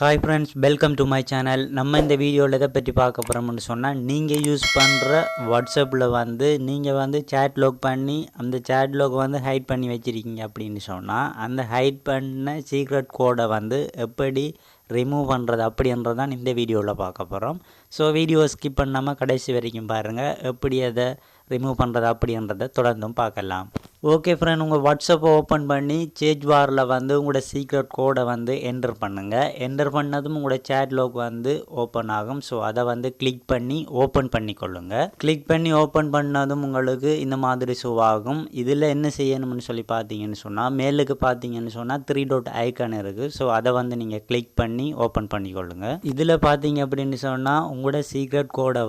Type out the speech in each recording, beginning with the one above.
Hi friends, welcome to my channel. நம்ம இந்த வீடியோவில் எதை பற்றி பார்க்க போகிறோம்னு சொன்னால், நீங்கள் யூஸ் பண்ணுற வாட்ஸ்அப்பில் நீங்கள் சேட் லாக் பண்ணி அந்த சேட் லாக் ஹைட் பண்ணி வச்சுருக்கீங்க அப்படின்னு சொன்னால், அந்த ஹைட் பண்ண சீக்ரெட் கோடை எப்படி ரிமூவ் பண்ணுறது அப்படின்றதான் இந்த வீடியோவில் பார்க்க போகிறோம். ஸோ வீடியோ ஸ்கிப் பண்ணாமல் கடைசி வரைக்கும் பாருங்கள், எப்படி அதை ரிமூவ் பண்ணுறது அப்படின்றத தொடர்ந்தும் பார்க்கலாம். ஓகே ஃப்ரெண்ட், உங்கள் வாட்ஸ்அப்பை ஓப்பன் பண்ணி சேஞ்ச் பாரில் உங்களோட சீக்ரெட் கோடை என்டர் பண்ணுங்கள். என்டர் பண்ணதும் உங்களோட சேட் லாக் ஓப்பன் ஆகும். ஸோ அதை கிளிக் பண்ணி ஓப்பன் பண்ணிக்கொள்ளுங்கள். கிளிக் பண்ணி ஓப்பன் பண்ணதும் உங்களுக்கு இந்த மாதிரி ஷோ ஆகும். இதில் என்ன செய்யணும்னு சொல்லி பார்த்தீங்கன்னு சொன்னால், மேலுக்கு பார்த்தீங்கன்னு சொன்னால் 3 டாட் ஐக்கான் இருக்குது. ஸோ அதை நீங்கள் கிளிக் பண்ணி ஓப்பன் பண்ணிக்கொள்ளுங்கள். இதில் பார்த்தீங்க அப்படின்னு சொன்னால், உங்களோட சீக்ரெட் கோடை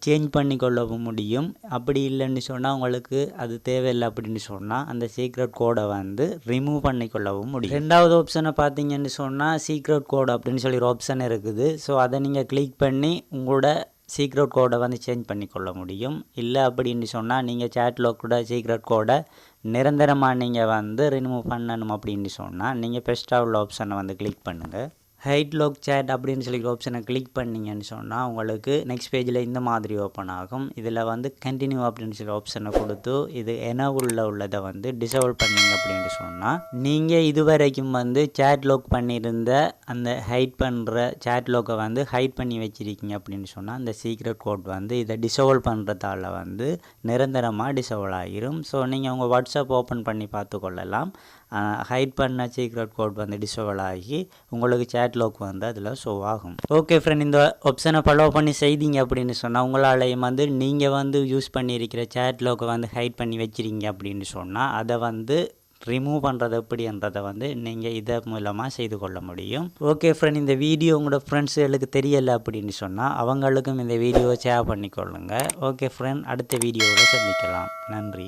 சேஞ்ச் பண்ணிக்கொள்ளவும் முடியும். அப்படி இல்லைன்னு சொன்னால், உங்களுக்கு அது தேவையில்லை அப்படின்னு சொன்னால் அந்த சீக்ரெட் கோடை ரிமூவ் பண்ணிக்கொள்ளவும் முடியும். ரெண்டாவது ஆப்ஷனை பார்த்தீங்கன்னு சொன்னால், சீக்ரெட் கோட் அப்படின்னு சொல்லி ஒரு ஆப்ஷன் இருக்குது. ஸோ அதை நீங்கள் கிளிக் பண்ணி உங்களோட சீக்ரெட் கோடை சேஞ்ச் பண்ணிக்கொள்ள முடியும். இல்லை அப்படின்னு சொன்னால், நீங்கள் சேட் லாக்கோட சீக்ரெட் கோடை நிரந்தரமாக நீங்கள் ரிமூவ் பண்ணணும் அப்படின்னு சொன்னால், நீங்கள் பெஸ்ட்டாக உள்ள ஆப்ஷனை கிளிக் பண்ணுங்கள். ஹைட் லாக் சேட் அப்படின்னு சொல்லி ஆப்ஷனை கிளிக் பண்ணிங்கன்னு சொன்னால், உங்களுக்கு நெக்ஸ்ட் பேஜில் இந்த மாதிரி ஓப்பன் ஆகும். இதில் கண்டினியூ அப்படின்னு சொல்லி ஆப்ஷனை கொடுத்து இது எனவுள்ள உள்ளதை டிசேபிள் பண்ணிங்க அப்படின்னு சொன்னால், நீங்கள் இதுவரைக்கும் சேட் லாக் பண்ணியிருந்த அந்த ஹைட் பண்ணுற சேட் லாக்கை ஹைட் பண்ணி வச்சுருக்கீங்க அப்படின்னு சொன்னால், அந்த சீக்ரெட் கோட் இதை டிசேபிள் பண்ணுறதால நிரந்தரமாக டிசேபிள் ஆகிரும். ஸோ நீங்கள் உங்கள் வாட்ஸ்அப் ஓப்பன் பண்ணி பார்த்து கொள்ளலாம். ஹைட் பண்ண சீக்ரெட் கோட் டிசேபிள் ஆகி உங்களுக்கு சேட் லாக் அதில் ஷோ ஆகும். ஓகே ஃப்ரெண்ட், இந்த ஆப்ஷனை ஃபாலோ பண்ணி செய்தீங்க அப்படின்னு சொன்னால், உங்களாலேயும் நீங்கள் யூஸ் பண்ணியிருக்கிற சேட் லாக்கை ஹைட் பண்ணி வச்சுருங்க அப்படின்னு சொன்னால், அதை ரிமூவ் பண்ணுறது எப்படின்றதை நீங்கள் இதை மூலமாக செய்து கொள்ள முடியும். ஓகே ஃப்ரெண்ட், இந்த வீடியோ உங்களோட ஃப்ரெண்ட்ஸுகளுக்கு தெரியலை அப்படின்னு சொன்னால், அவங்களுக்கும் இந்த வீடியோவை ஷேர் பண்ணிக்கொள்ளுங்கள். ஓகே ஃப்ரெண்ட், அடுத்த வீடியோவில் சந்திக்கலாம். நன்றி.